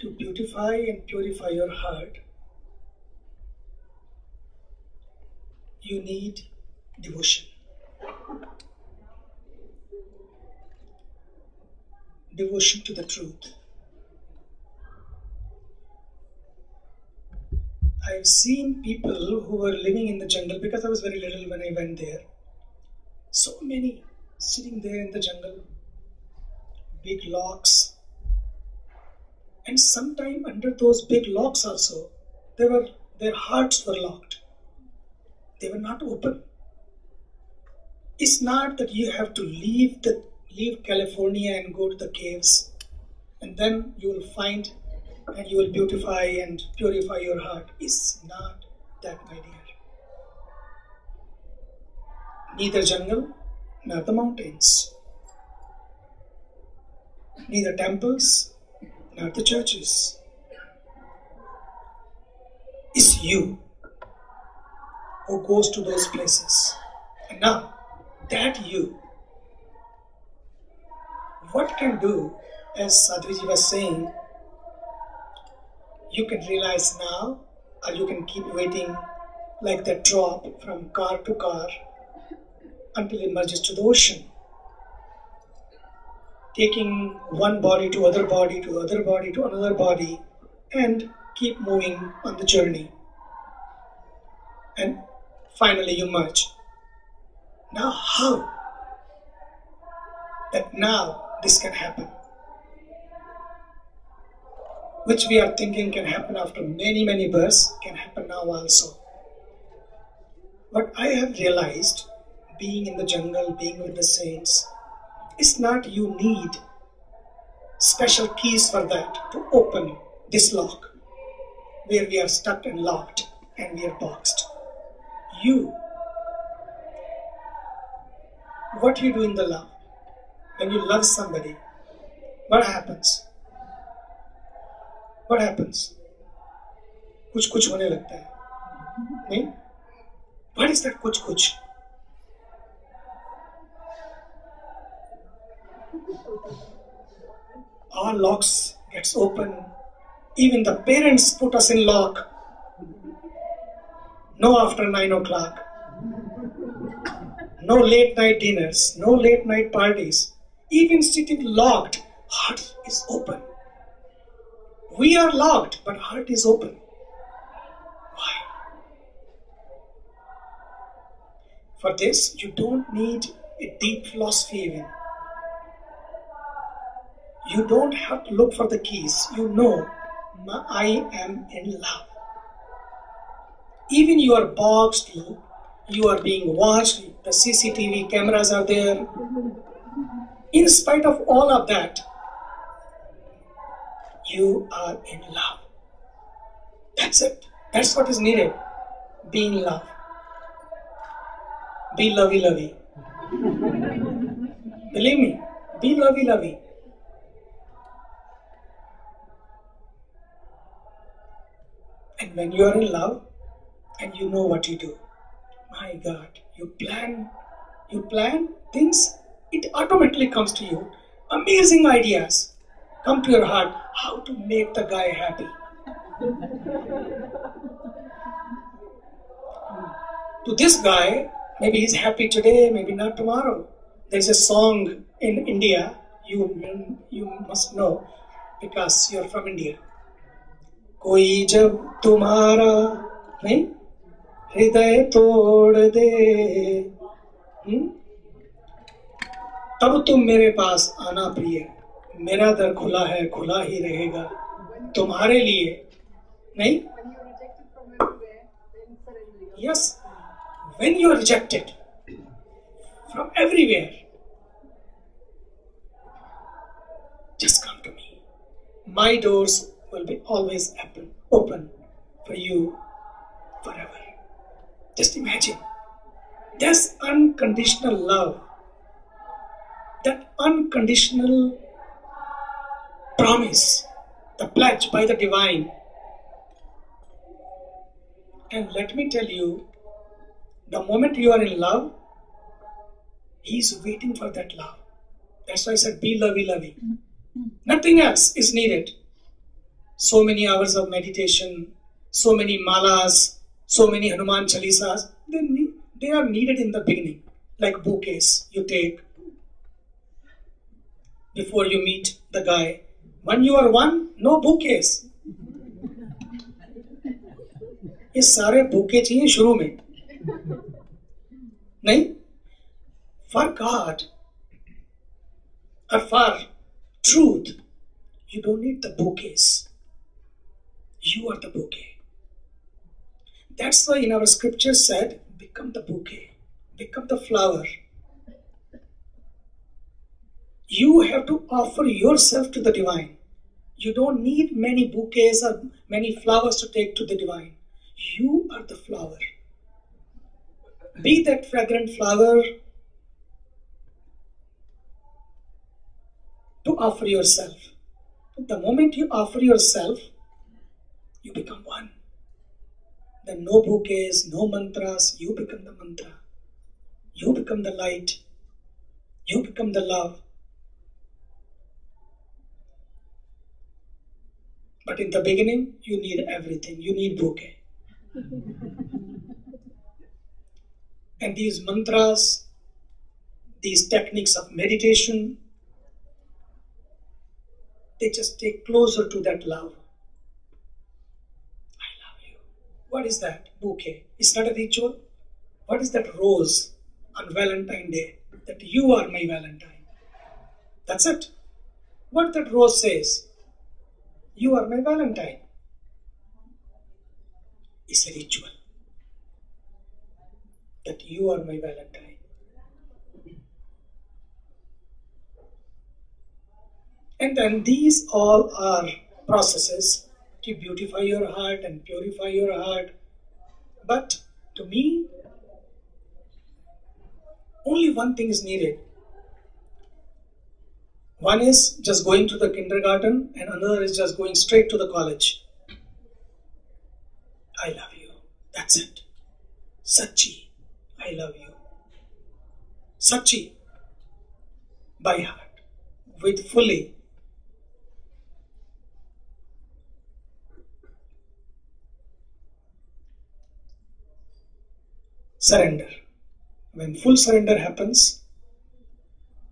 to beautify and purify your heart, you need devotion. Devotion to the truth. I've seen people who were living in the jungle, because I was very little when I went there. So many sitting there in the jungle, big logs. And sometime under those big logs also, their hearts were locked. They were not open. It's not that you have to leave California and go to the caves, and then you will find and you will beautify and purify your heart. It's not that, my dear. Neither jungle, nor the mountains. Neither temples, nor the churches. It's you who goes to those places. And now, that you, what can do, as Sadhviji was saying, you can realize now, or you can keep waiting like that drop from car to car until it merges to the ocean. Taking one body to other body to other body to another body and keep moving on the journey. And finally you merge. Now how? That now this can happen. Which we are thinking can happen after many, many births, can happen now also. What I have realized, being in the jungle, being with the saints, it's not you need special keys for that to open this lock where we are stuck and locked and we are boxed. You, what you do in the love, when you love somebody, what happens? What happens? कुछ कुछ होने लगता है, नहीं? What is that कुछ कुछ? All locks gets open. Even the parents put us in lock. No after 9 o'clock. No late night dinners. No late night parties. Even sitting locked, heart is open. We are locked, but heart is open. Why? For this, you don't need a deep philosophy even. You don't have to look for the keys. You know, I am in love. Even you are boxed, you are being watched, the CCTV cameras are there. In spite of all of that, you are in love. That's it. That's what is needed. Be in love. Be lovey-lovey. Believe me, be lovey-lovey. And when you are in love and you know what you do, my God, you plan things, it automatically comes to you. Amazing ideas come to your heart. How to make the guy happy. To this guy, maybe he's happy today, maybe not tomorrow. There's a song in India, you must know because you're from India. कोई जब तुम्हारा नहीं हृदय तोड़ दे तब तुम मेरे पास आना प्रिय मेरा दर खुला है खुला ही रहेगा तुम्हारे लिए नहीं yes when you are rejected from everywhere just come to me. My doors will be always open for you forever. Just imagine. That's unconditional love. That unconditional promise. The pledge by the divine. And let me tell you, the moment you are in love, he is waiting for that love. That's why I said be lovey-lovey. Nothing else is needed. so many hours of meditation, so many malas, so many Hanuman Chalisas, they are needed in the beginning, like bouquets you take before you meet the guy. When you are one, no bouquets. ये सारे bouquet चाहिए शुरू में, नहीं? For God or for truth, you don't need the bouquets. You are the bouquet. That's why in our scripture said, become the bouquet, become the flower. You have to offer yourself to the divine. You don't need many bouquets or many flowers to take to the divine. You are the flower. Be that fragrant flower to offer yourself. The moment you offer yourself, you become one. Then no bouquets, no mantras, you become the mantra. You become the light. You become the love. But in the beginning, you need everything. You need bouquet. And these mantras, these techniques of meditation, they just take closer to that love. I love you. What is that? Bouquet. It's not a ritual. What is that rose on Valentine's Day? That you are my Valentine. That's it. What that rose says, you are my Valentine. It's a ritual. That you are my Valentine. And then these all are processes to beautify your heart and purify your heart. But to me, only one thing is needed. One is just going to the kindergarten and another is just going straight to the college. I love you. That's it. Sachi, I love you. Sachi, by heart, with fully. Surrender. When full surrender happens,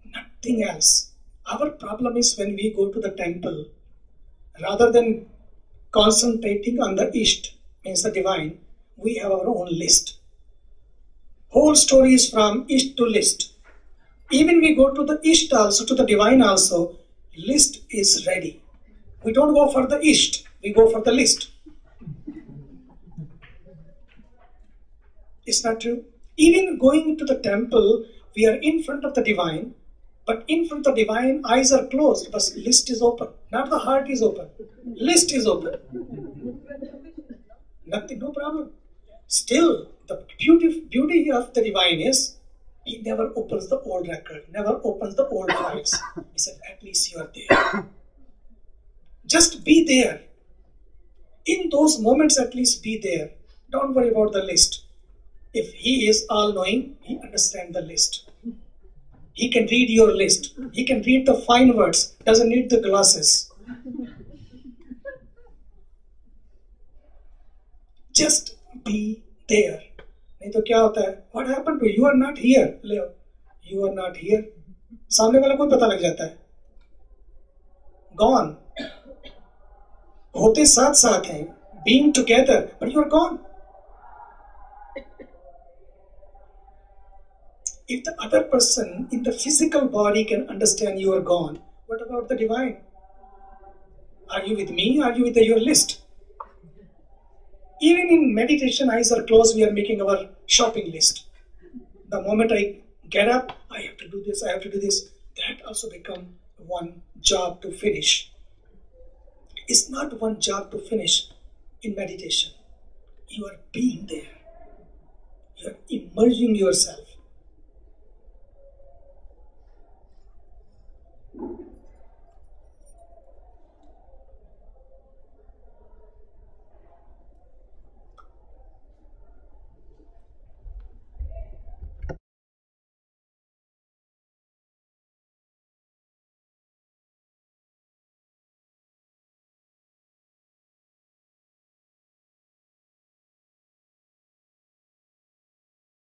nothing else. Our problem is when we go to the temple, rather than concentrating on the Ishta, means the divine, we have our own list. Whole story is from Ishta to list. Even we go to the Ishta also, to the divine also, list is ready. We don't go for the Ishta, we go for the list. It's not true. Even going to the temple, we are in front of the divine, but in front of the divine, eyes are closed, but list is open. Not the heart is open. List is open. Nothing, no problem. Still, the beauty of the divine is, he never opens the old record, never opens the old files. He said, at least you are there. Just be there. In those moments, at least be there. Don't worry about the list. If he is all-knowing, he understands the list. He can read your list. He can read the fine words. Doesn't need the glasses. Just be there. नहीं तो क्या होता है? What happened to you? You are not here. Leo, you are not here. सामने वाला कोई पता लग जाता है. Gone. होते साथ साथ हैं. Being together, but you are gone. If the other person in the physical body can understand you are gone, what about the divine? Are you with me? Are you with your list? Even in meditation, eyes are closed, we are making our shopping list. The moment I get up, I have to do this, I have to do this. That also becomes one job to finish. It's not one job to finish in meditation. You are being there. You are immersing yourself.